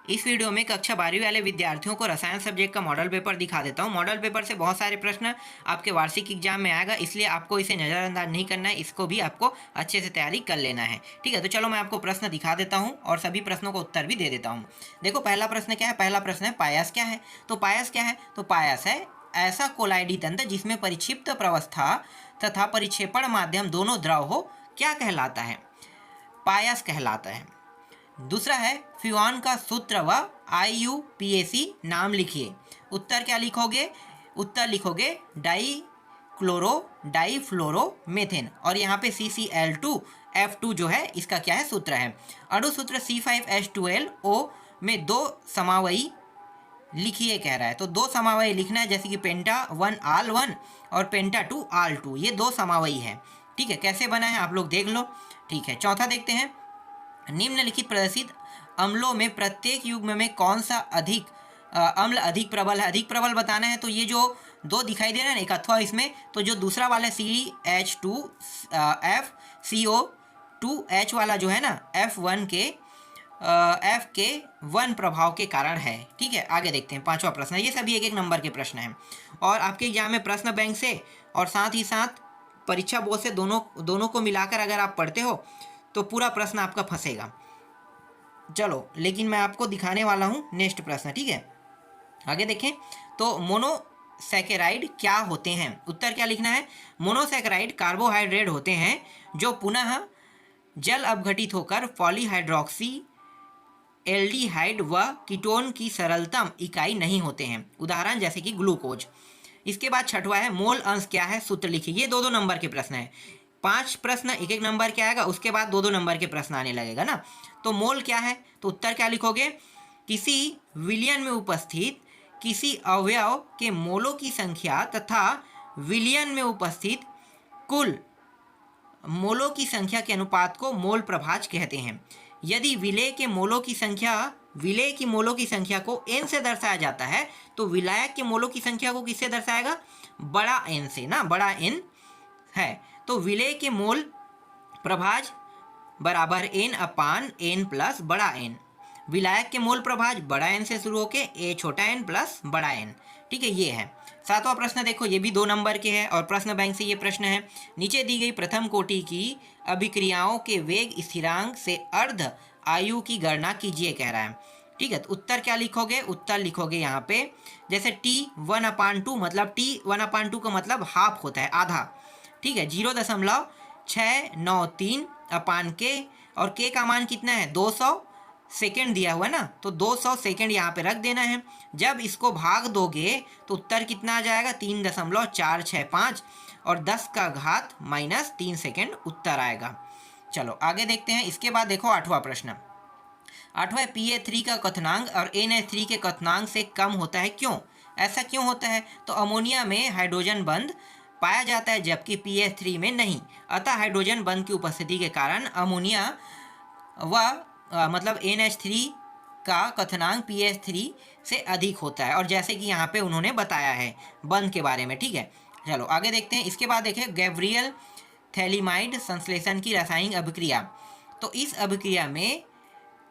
इस वीडियो में कक्षा 12वीं वाले विद्यार्थियों को रसायन सब्जेक्ट का मॉडल पेपर दिखा देता हूं। मॉडल पेपर से बहुत सारे प्रश्न आपके वार्षिक एग्जाम में आएगा, इसलिए आपको इसे नज़रअंदाज नहीं करना है, इसको भी आपको अच्छे से तैयारी कर लेना है। ठीक है, तो चलो मैं आपको प्रश्न दिखा देता हूँ और सभी प्रश्नों को उत्तर भी दे देता हूँ। देखो पहला प्रश्न क्या है। पहला प्रश्न है पायस क्या है। तो पायस क्या है, तो पायस है ऐसा कोलाइडी तंत्र जिसमें परिक्षिप्त प्रवस्था तथा परिक्षेपण माध्यम दोनों द्रव हो, क्या कहलाता है, पायस कहलाता है। दूसरा है फ्यूऑन का सूत्र व IUPAC नाम लिखिए। उत्तर क्या लिखोगे, उत्तर लिखोगे डाईफ्लोरोमेथेन, और यहाँ पे CCl2F2 जो है इसका क्या है, सूत्र है। अणु सूत्र C5H12O में दो समावयी लिखिए कह रहा है, तो दो समावयी लिखना है, जैसे कि पेंटा 1 आल 1 और पेंटा 2 आल 2, ये दो समावयी है। ठीक है, कैसे बना है आप लोग देख लो। ठीक है, चौथा देखते हैं। निम्नलिखित प्रदर्शित अम्लों में प्रत्येक युग्म में कौन सा अम्ल अधिक प्रबल है। अधिक प्रबल बताना है, तो ये जो दो दिखाई दे रहा है ना, एक अथवा इसमें, तो जो दूसरा वाला CH2FCO2H वाला जो है ना, F1 के 1 प्रभाव के कारण है। ठीक है, आगे देखते हैं। पांचवा प्रश्न, ये सभी एक एक नंबर के प्रश्न हैं और आपके एग्जाम में प्रश्न बैंक से और साथ ही साथ परीक्षा बोर्ड से दोनों को मिलाकर अगर आप पढ़ते हो तो पूरा प्रश्न आपका फंसेगा। चलो, लेकिन मैं आपको दिखाने वाला हूँ नेक्स्ट प्रश्न। ठीक है, आगे देखें। तो मोनोसैकेराइड क्या होते हैं। उत्तर क्या लिखना है। मोनोसैकेराइड कार्बोहाइड्रेट होते हैं जो पुनः जल अपघटित होकर पॉलीहाइड्रोक्सी एल्डिहाइड व कीटोन की सरलतम इकाई नहीं होते हैं, उदाहरण जैसे कि ग्लूकोज। इसके बाद छठवा है मोल अंश क्या है, सूत्र लिखिए। ये दो नंबर के प्रश्न है। 5 प्रश्न एक एक नंबर के आएगा, उसके बाद दो नंबर के प्रश्न आने लगेगा ना। तो मोल क्या है, तो उत्तर क्या लिखोगे। किसी विलयन में उपस्थित किसी अवयव के मोलों की संख्या तथा विलयन में उपस्थित कुल मोलों की संख्या के अनुपात को मोल प्रभाज कहते हैं। यदि विलेय की मोलों की संख्या को n से दर्शाया जाता है, तो विलायक के मोलों की संख्या को किससे दर्शाएगा, बड़ा N से ना, बड़ा N है। तो विलेय के मोल प्रभाज बराबर N/N प्लस बड़ा N। विलायक के मोल प्रभाज बड़ा N से शुरू होके A छोटा n प्लस बड़ा N। ठीक है, ये है। सातवां प्रश्न देखो, ये भी 2 नंबर के हैं और प्रश्न बैंक से ये प्रश्न है। नीचे दी गई प्रथम कोटि की अभिक्रियाओं के वेग स्थिरांक से अर्ध आयु की गणना कीजिए कह रहा है। ठीक है, तो उत्तर क्या लिखोगे, उत्तर लिखोगे यहाँ पे जैसे T1/2, मतलब T1/2 का मतलब हाफ होता है, आधा। ठीक है, 0.693/K, और K का मान कितना है, 200 सेकेंड दिया हुआ है ना, तो 200 सेकेंड यहाँ पे रख देना है। जब इसको भाग दोगे तो उत्तर कितना आ जाएगा, 3.465 और 10 का घात -3 सेकेंड उत्तर आएगा। चलो आगे देखते हैं। इसके बाद देखो 8वां प्रश्न। 8वां Pa3 का क्वथनांक और NH3 के क्वथनांक से कम होता है, क्यों, ऐसा क्यों होता है। तो अमोनिया में हाइड्रोजन बंध पाया जाता है जबकि PH3 में नहीं, अतः हाइड्रोजन बंध की उपस्थिति के कारण अमोनिया मतलब NH3 का क्वथनांक PH3 से अधिक होता है, और जैसे कि यहाँ पे उन्होंने बताया है बंध के बारे में। ठीक है, चलो आगे देखते हैं। इसके बाद देखें गैब्रियल थैलीमाइड संश्लेषण की रासायनिक अभिक्रिया। तो इस अभिक्रिया में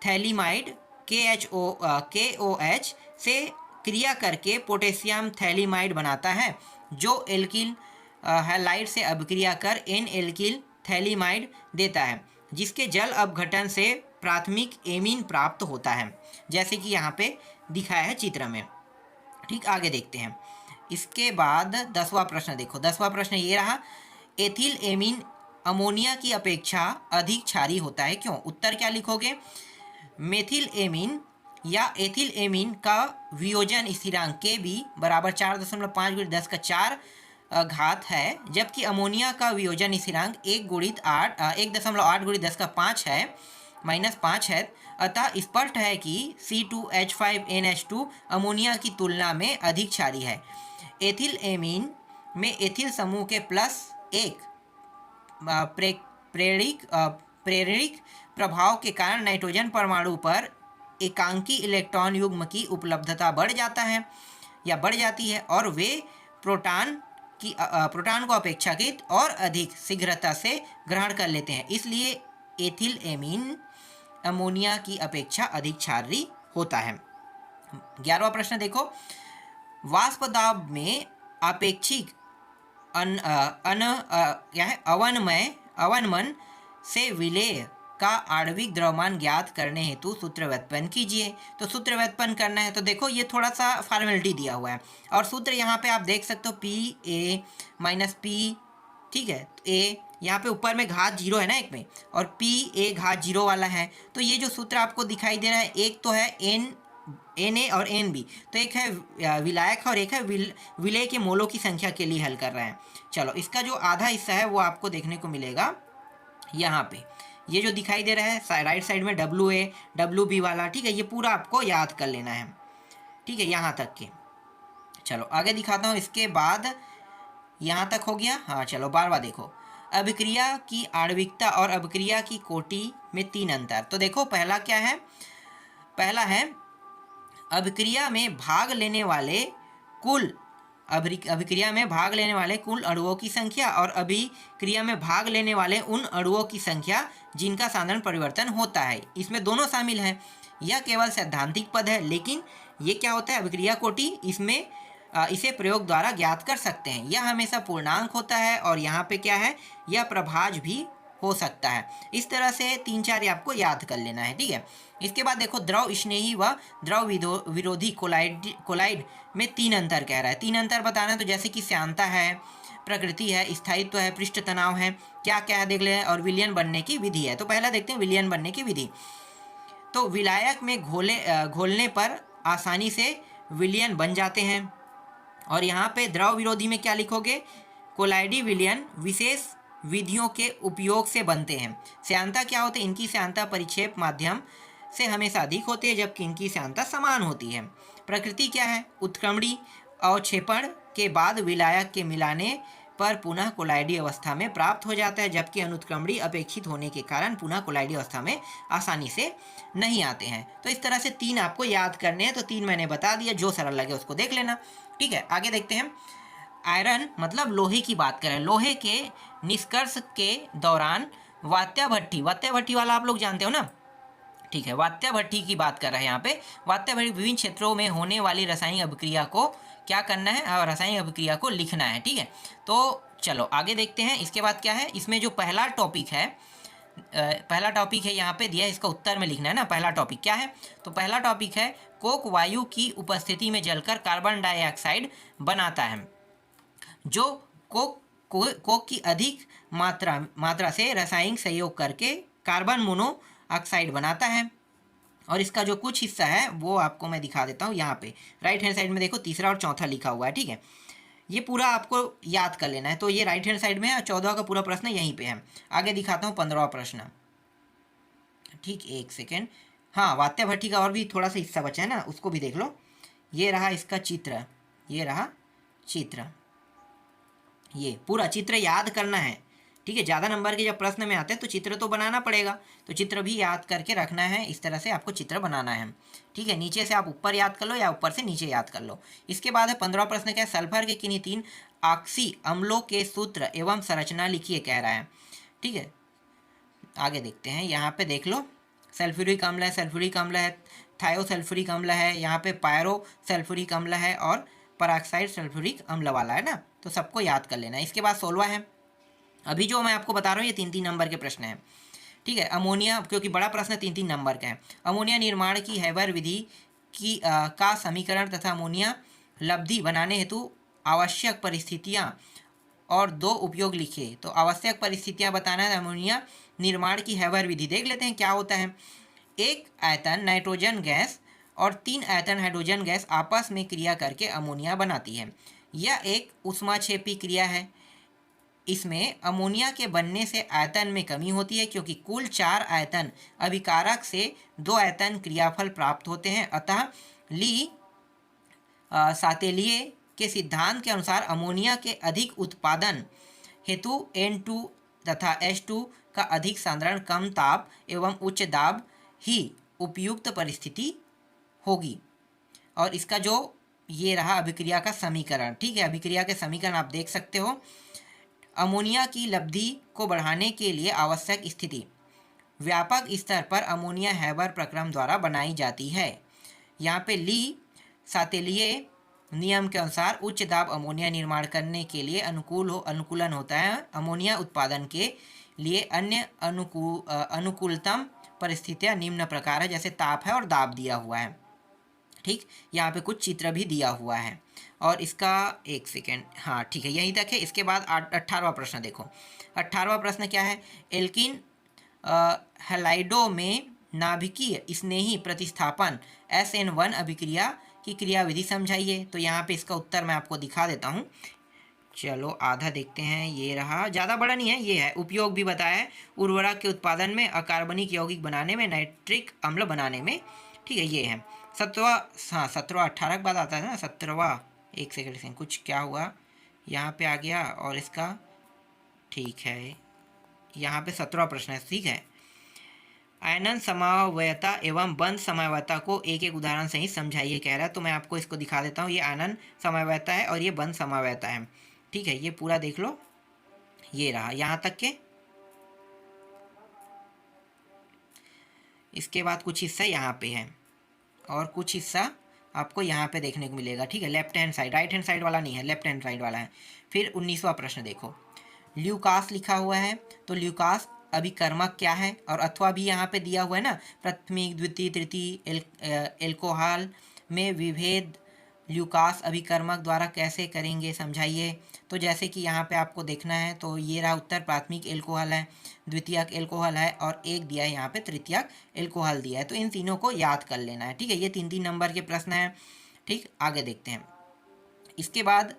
थैलीमाइड KOH से क्रिया करके पोटेशियम थैलीमाइड बनाता है, जो एल्किल हैलाइड से अभिक्रिया कर N एल्किल थैलीमाइड देता है, जिसके जल अपघटन से प्राथमिक एमीन प्राप्त होता है, जैसे कि यहाँ पे दिखाया है चित्र में। ठीक, आगे देखते हैं। इसके बाद 10वां प्रश्न देखो। 10वां प्रश्न ये रहा, एथिल एमीन अमोनिया की अपेक्षा अधिक क्षारीय होता है, क्यों। उत्तर क्या लिखोगे। मेथिल एमीन या एथिल एमीन का वियोजन स्थिरांक Kb बराबर 4.5 × 10⁴ घात है, जबकि अमोनिया का वियोजन स्थिरांक 1.8 × 10⁵ है, -5 है। अतः स्पष्ट है कि C2H5NH2 अमोनिया की तुलना में अधिक क्षारीय है। एथिल एमीन में एथिल समूह के +1 प्रेरक प्रभाव के कारण नाइट्रोजन परमाणु पर एकांकी इलेक्ट्रॉन युग्म की उपलब्धता बढ़ जाती है और वे प्रोटॉन को अपेक्षाकृत और अधिक शीघ्रता से ग्रहण कर लेते हैं। इसलिए एथिल एमीन अमोनिया की अपेक्षा अधिक क्षारीय होता है। 11वां प्रश्न देखो, वाष्प दाब में अपेक्षिक क्या है अवनमन से विलेय का आणविक द्रव्यमान ज्ञात करने हेतु सूत्र व्युत्पन्न कीजिए। तो सूत्र व्युत्पन्न करना है तो देखो ये थोड़ा सा फॉर्मेलिटी दिया हुआ है और सूत्र यहाँ पे आप देख सकते हो पी ए माइनस पी, ठीक है, ए यहाँ पे ऊपर में घात 0 है ना एक में, और पी ए घात 0 वाला है। तो ये जो सूत्र आपको दिखाई दे रहा है, एक तो है एन ए और एन बी, तो एक है विलायक और एक है विलेय के मोलों की संख्या के लिए हल कर रहे हैं। चलो इसका जो आधा हिस्सा है वो आपको देखने को मिलेगा यहाँ पे, ये जो दिखाई दे रहा है राइट साइड में WA WB वाला, ठीक है, ये पूरा आपको याद कर लेना है, ठीक है, यहाँ तक के। चलो आगे दिखाता हूँ, इसके बाद यहाँ तक हो गया। हाँ चलो 12वां देखो, अभिक्रिया की आणविकता और अभिक्रिया की कोटि में 3 अंतर। तो देखो पहला क्या है, पहला है अभिक्रिया में भाग लेने वाले कुल अभिक्रिया में भाग लेने वाले कुल अणुओं की संख्या और अभिक्रिया में भाग लेने वाले उन अणुओं की संख्या जिनका साधारण परिवर्तन होता है, इसमें दोनों शामिल हैं। यह केवल सैद्धांतिक पद है, लेकिन ये क्या होता है अभिक्रिया कोटि, इसमें इसे प्रयोग द्वारा ज्ञात कर सकते हैं। यह हमेशा पूर्णांक होता है और यहाँ पे क्या है, यह प्रभाज्य भी हो सकता है। इस तरह से 3-4 आपको याद कर लेना है, ठीक है। इसके बाद देखो द्रव स्नेही व द्रव विरोधी कोलाइड में 3 अंतर कह रहा है। 3 अंतर बताना है, तो जैसे कि श्यानता है, प्रकृति है, स्थायित्व है, पृष्ठ तनाव है, क्या क्या है देख ले, और विलयन बनने की विधि है। तो पहला देखते हैं विलयन बनने की विधि। तो विलायक में घोलने पर आसानी से विलयन बन जाते हैं। और यहाँ पे द्रव विरोधी में क्या लिखोगे, कोलाइडी विलयन विशेष विधियों के उपयोग से बनते हैं। श्यानता क्या होते हैं, इनकी श्यानता परिक्षेप माध्यम से हमेशा अधिक होती है, जबकि इनकी श्यानता समान होती है। प्रकृति क्या है, उत्क्रमणी अवक्षेपण के बाद विलायक के मिलाने पर पुनः कोलाइडी अवस्था में प्राप्त हो जाता है, जबकि अनुत्क्रमणी अपेक्षित होने के कारण पुनः कोलाइडी अवस्था में आसानी से नहीं आते हैं। तो इस तरह से 3 आपको याद करने हैं, तो 3 मैंने बता दिया, जो सरल लगे उसको देख लेना, ठीक है। आगे देखते हैं, आयरन मतलब लोहे की बात करें, लोहे के निष्कर्ष के दौरान वात्या भट्टी वाला आप लोग जानते हो ना, ठीक है, वात्या भट्टी की बात कर रहे हैं यहाँ पे। वात्या भट्टी विभिन्न क्षेत्रों में होने वाली रासायनिक अभिक्रिया को क्या करना है, और रासायनिक अभिक्रिया को लिखना है, ठीक है। तो चलो आगे देखते हैं। इसके बाद क्या है, इसमें जो पहला टॉपिक है यहाँ पे दिया है, इसका उत्तर में लिखना है ना। पहला टॉपिक क्या है, तो पहला टॉपिक है कोक वायु की उपस्थिति में जलकर कार्बन डाइऑक्साइड बनाता है, जो कोक की अधिक मात्रा से रासायनिक सहयोग करके कार्बन मोनोऑक्साइड बनाता है। और इसका जो कुछ हिस्सा है वो आपको मैं दिखा देता हूँ, यहाँ पे राइट हैंड साइड में देखो तीसरा और चौथा लिखा हुआ है, ठीक है। ये पूरा आपको याद कर लेना है। तो ये राइट हैंड साइड में है और 14 का पूरा प्रश्न यहीं पे है। आगे दिखाता हूँ 15वां प्रश्न, ठीक, एक सेकेंड। हाँ, वात्या भट्टी का और भी थोड़ा सा हिस्सा बचा है ना, उसको भी देख लो। ये रहा इसका चित्र, ये रहा चित्र, ये पूरा चित्र याद करना है, ठीक है। ज़्यादा नंबर के जब प्रश्न में आते हैं तो चित्र तो बनाना पड़ेगा, तो चित्र भी याद करके रखना है। इस तरह से आपको चित्र बनाना है, ठीक है। नीचे से आप ऊपर याद कर लो या ऊपर से नीचे याद कर लो। इसके बाद है 15वां प्रश्न, क्या है, सल्फर के किन्हीं 3 ऑक्सी अम्लों के सूत्र एवं संरचना लिखिए कह रहा है, ठीक है। आगे देखते हैं, यहाँ पे देख लो, सल्फ्यूरिक अम्ल है, सल्फ्यूरिक अम्ल है, थायोसल्फ्यूरिक अम्ल है, यहाँ पे पायरो सल्फ्यूरिक अम्ल है और परऑक्साइड सल्फ्यूरिक अम्ल वाला है ना, तो सबको याद कर लेना है। इसके बाद 16वां है, अभी जो मैं आपको बता रहा हूँ ये 3-3 नंबर के प्रश्न हैं, ठीक है। अमोनिया, क्योंकि बड़ा प्रश्न 3-3 नंबर का है। अमोनिया निर्माण की हैबर विधि की का समीकरण तथा अमोनिया लब्धि बनाने हेतु आवश्यक परिस्थितियाँ और 2 उपयोग लिखिए। तो आवश्यक परिस्थितियाँ बताना है, अमोनिया निर्माण की हैबर विधि देख लेते हैं क्या होता है। 1 आयतन नाइट्रोजन गैस और 3 आयतन हाइड्रोजन गैस आपस में क्रिया करके अमोनिया बनाती है। यह एक ऊष्माक्षेपी क्रिया है। इसमें अमोनिया के बनने से आयतन में कमी होती है, क्योंकि कुल 4 आयतन अभिकारक से 2 आयतन क्रियाफल प्राप्त होते हैं। अतः ली सातेलिए के सिद्धांत के अनुसार अमोनिया के अधिक उत्पादन हेतु N2 तथा H2 का अधिक सांद्रण कम ताप एवं उच्च दाब ही उपयुक्त परिस्थिति होगी। और इसका जो ये रहा अभिक्रिया का समीकरण, ठीक है। अभिक्रिया के समीकरण आप देख सकते हो। अमोनिया की लब्धि को बढ़ाने के लिए आवश्यक स्थिति व्यापक स्तर पर अमोनिया हैबर प्रक्रम द्वारा बनाई जाती है। यहाँ पे ली सातेलिए नियम के अनुसार उच्च दाब अमोनिया निर्माण करने के लिए अनुकूलन होता है। अमोनिया उत्पादन के लिए अन्य अनुकूलतम परिस्थितियाँ निम्न प्रकार है, जैसे ताप है और दाब दिया हुआ है। ठीक, यहाँ पे कुछ चित्र भी दिया हुआ है। और इसका एक सेकेंड, हाँ ठीक है, यहीं तक है। इसके बाद 18वां प्रश्न देखो। 18वां प्रश्न क्या है? एल्किन हैलाइडो में नाभिकीय स्नेही प्रतिस्थापन SN1 अभिक्रिया की क्रियाविधि समझाइए। तो यहाँ पे इसका उत्तर मैं आपको दिखा देता हूँ। चलो आधा देखते हैं, ये रहा, ज़्यादा बड़ा नहीं है, ये है। उपयोग भी बताया है, उर्वरक के उत्पादन में, अकार्बनिक यौगिक बनाने में, नाइट्रिक अम्ल बनाने में। ठीक है, ये है 17वां। हाँ 17वां 18 के बाद आता है ना 17वां। एक सेकेंड कुछ क्या हुआ, यहाँ पे आ गया और इसका ठीक है, यहाँ पे 17वां प्रश्न है। ठीक है, आयनन समवायता एवं बंध समवायता को एक एक उदाहरण से ही समझाइए कह रहा है। तो मैं आपको इसको दिखा देता हूँ। ये आयनन समवायता है और ये बंध समवायता है। ठीक है, ये पूरा देख लो, ये रहा यहाँ तक के। इसके बाद कुछ हिस्सा यहाँ पे है और कुछ हिस्सा आपको यहाँ पे देखने को मिलेगा। ठीक है, left hand side, right hand side वाला नहीं है, लेफ्ट हैंड साइड वाला है। फिर 19वां प्रश्न देखो, ल्यूकास लिखा हुआ है। तो ल्यूकास अभिकर्मक क्या है? और अथवा भी यहाँ पे दिया हुआ है ना, प्राथमिक द्वितीय तृतीय एल्कोहल में विभेद ल्यूकास अभिकर्मक द्वारा कैसे करेंगे, समझाइए। तो जैसे कि यहाँ पे आपको देखना है, तो ये रहा उत्तर, प्राथमिक एल्कोहल है, द्वितीयक एल्कोहल है और एक दिया है यहाँ पे तृतीयक एल्कोहल दिया है। तो इन तीनों को याद कर लेना है। ठीक है, ये 3-3 नंबर के प्रश्न हैं। ठीक, आगे देखते हैं। इसके बाद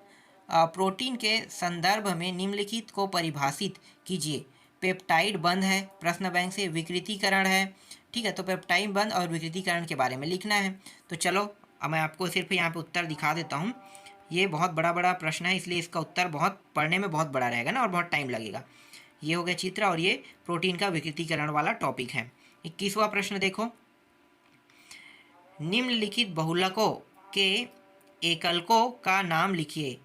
प्रोटीन के संदर्भ में निम्नलिखित को परिभाषित कीजिए। पेप्टाइड बंध है, प्रश्न बैंक से। विकृतीकरण है, ठीक है, तो पेप्टाइड बंध और विकृतीकरण के बारे में लिखना है। तो चलो अब मैं आपको सिर्फ यहाँ पे उत्तर दिखा देता हूँ। ये बहुत बड़ा प्रश्न है, इसलिए इसका उत्तर बहुत पढ़ने में बहुत बड़ा रहेगा ना, और बहुत टाइम लगेगा। ये हो गया चित्र, और ये प्रोटीन का विकृतीकरण वाला टॉपिक है। 21वां प्रश्न देखो, निम्नलिखित बहुलकों के एकलकों का नाम लिखिए।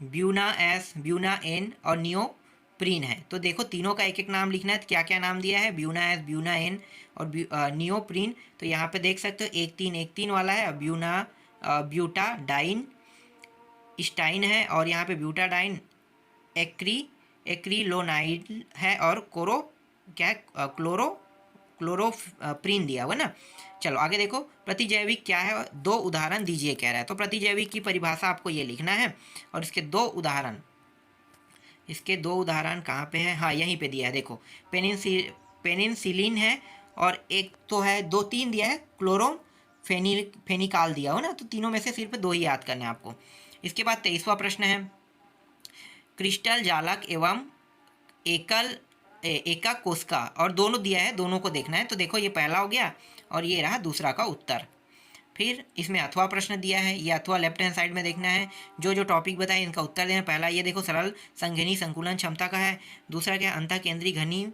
ब्यूना एस, ब्यूना एन और नियोप्रीन है। तो देखो तीनों का एक एक नाम लिखना है। तो क्या क्या नाम दिया है? ब्यूना एस, ब्यूना एन और नियोप्रीन। तो यहाँ पे देख सकते हो 1-3-1-3 वाला है। ब्यूना ब्यूटाडाइन स्टाइन है, और यहाँ पे ब्यूटाडाइन एक्रीलोनाइड है, और क्लोरोप्रीन दिया हुआ ना। चलो आगे देखो, प्रतिजैविक क्या है? 2 उदाहरण दीजिए कह रहा है। तो प्रतिजैविक की परिभाषा आपको ये लिखना है, और इसके 2 उदाहरण कहाँ पे है? हाँ यहीं पे दिया है, देखो पेनिसिलिन है, और एक तो है 2-3 दिया है, फेनिकाल दिया हो ना। तो तीनों में से सिर्फ 2 ही याद करना है आपको। इसके बाद 23वां प्रश्न है, क्रिस्टल जालक एवं एकक कोशिका, और दोनों दिया है, दोनों को देखना है। तो देखो ये पहला हो गया, और ये रहा दूसरा का उत्तर। फिर इसमें अथवा प्रश्न दिया है, ये अथवा लेफ्ट हैंड साइड में देखना है। जो जो टॉपिक बताए इनका उत्तर देना। पहला ये देखो सरल संघनी संकुलन क्षमता का है। दूसरा क्या है? अंतः केंद्रीय घनी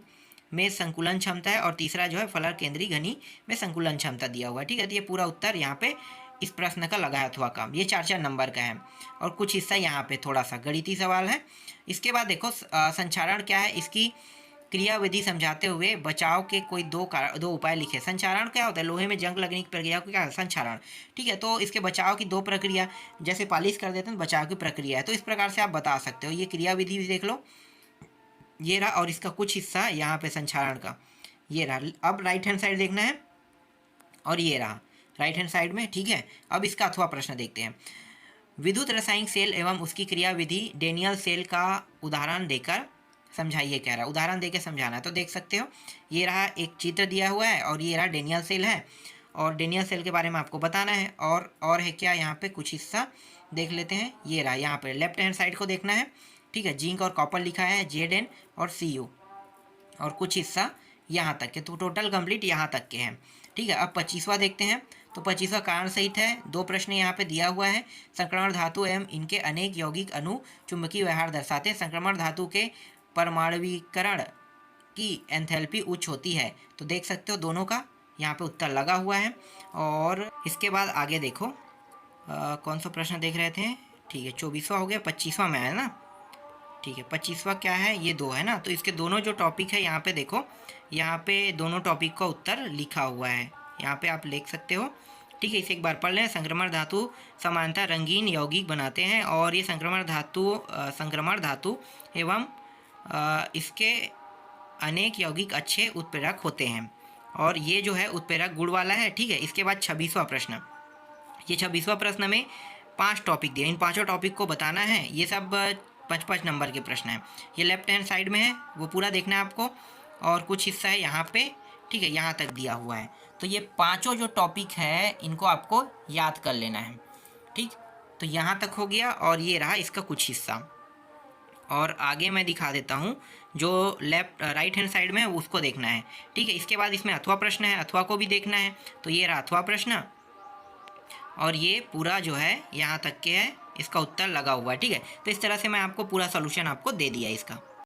में संकुलन क्षमता है। और तीसरा जो है फलक केंद्रीय घनी में संकुलन क्षमता दिया हुआ है। ठीक है, तो ये पूरा उत्तर यहाँ पे इस प्रश्न का लगा है अथवा का। ये 4-4 नंबर का है, और कुछ हिस्सा यहाँ पे थोड़ा सा गणितीय सवाल है। इसके बाद देखो संचारण क्या है, इसकी क्रियाविधि समझाते हुए बचाव के कोई 2 उपाय लिखे। संचारण क्या होता है? लोहे में जंग लगने की प्रक्रिया को क्या है? संचारण। ठीक है, तो इसके बचाव की 2 प्रक्रिया, जैसे पालिश कर देते हैं तो बचाव की प्रक्रिया है। तो इस प्रकार से आप बता सकते हो। ये क्रियाविधि भी देख लो, ये रहा, और इसका कुछ हिस्सा यहाँ पे संचारण का ये रहा। अब राइट हैंड साइड देखना है, और ये रहा राइट हैंड साइड में। ठीक है, अब इसका अथवा प्रश्न देखते हैं। विद्युत रासायनिक सेल एवं उसकी क्रियाविधि डेनियल सेल का उदाहरण देकर समझाइए कह रहा है। उदाहरण देकर समझाना है। तो देख सकते हो ये रहा, एक चित्र दिया हुआ है, और ये रहा डेनियल सेल है, और डेनियल सेल के बारे में आपको बताना है। और है क्या, यहाँ पे कुछ हिस्सा देख लेते हैं। ये रहा, यहाँ पे लेफ्ट हैंड साइड को देखना है। ठीक है, जिंक और कॉपर लिखा है, Zn और Cu, और कुछ हिस्सा यहाँ तक के। तो टोटल कंप्लीट यहाँ तक के हैं। ठीक है, अब 25वां देखते हैं। तो 25वां कारण सहित है। 2 प्रश्न यहाँ पे दिया हुआ है। संक्रमण धातु एवं इनके अनेक यौगिक अणु चुंबकीय व्यवहार दर्शाते हैं। संक्रमण धातु के परमाणुवीकरण की एंथैल्पी उच्च होती है। तो देख सकते हो दोनों का यहाँ पे उत्तर लगा हुआ है। और इसके बाद आगे देखो, कौन सा प्रश्न देख रहे थे? ठीक है, 24वां हो गया, 25वां में है ना। ठीक है, 25वां क्या है? ये 2 है ना। तो इसके दोनों जो टॉपिक है यहाँ पे देखो, यहाँ पे दोनों टॉपिक का उत्तर लिखा हुआ है। यहाँ पे आप लिख सकते हो ठीक है, इसे एक बार पढ़ लें। संक्रमण धातु समानता रंगीन यौगिक बनाते हैं और ये संक्रमण धातु एवं इसके अनेक यौगिक अच्छे उत्प्रेरक होते हैं और ये जो है उत्प्रेरक गुण वाला है। ठीक है, इसके बाद 26वां प्रश्न। ये 26वां प्रश्न में 5 टॉपिक दिए, इन 5 टॉपिक को बताना है। ये सब 5-5 नंबर के प्रश्न हैं। ये लेफ्ट हैंड साइड में है, वो पूरा देखना है आपको, और कुछ हिस्सा है यहाँ पे। ठीक है, यहाँ तक दिया हुआ है। तो ये 5 जो टॉपिक है इनको आपको याद कर लेना है। ठीक, तो यहाँ तक हो गया और ये रहा इसका कुछ हिस्सा। और आगे मैं दिखा देता हूँ, जो राइट हैंड साइड में है उसको देखना है। ठीक है, इसके बाद इसमें अथवा प्रश्न है, अथवा को भी देखना है। तो ये रहा अथवा प्रश्न और ये पूरा जो है यहाँ तक के है, इसका उत्तर लगा हुआ है। ठीक है, तो इस तरह से मैं आपको पूरा सॉल्यूशन आपको दे दिया इसका।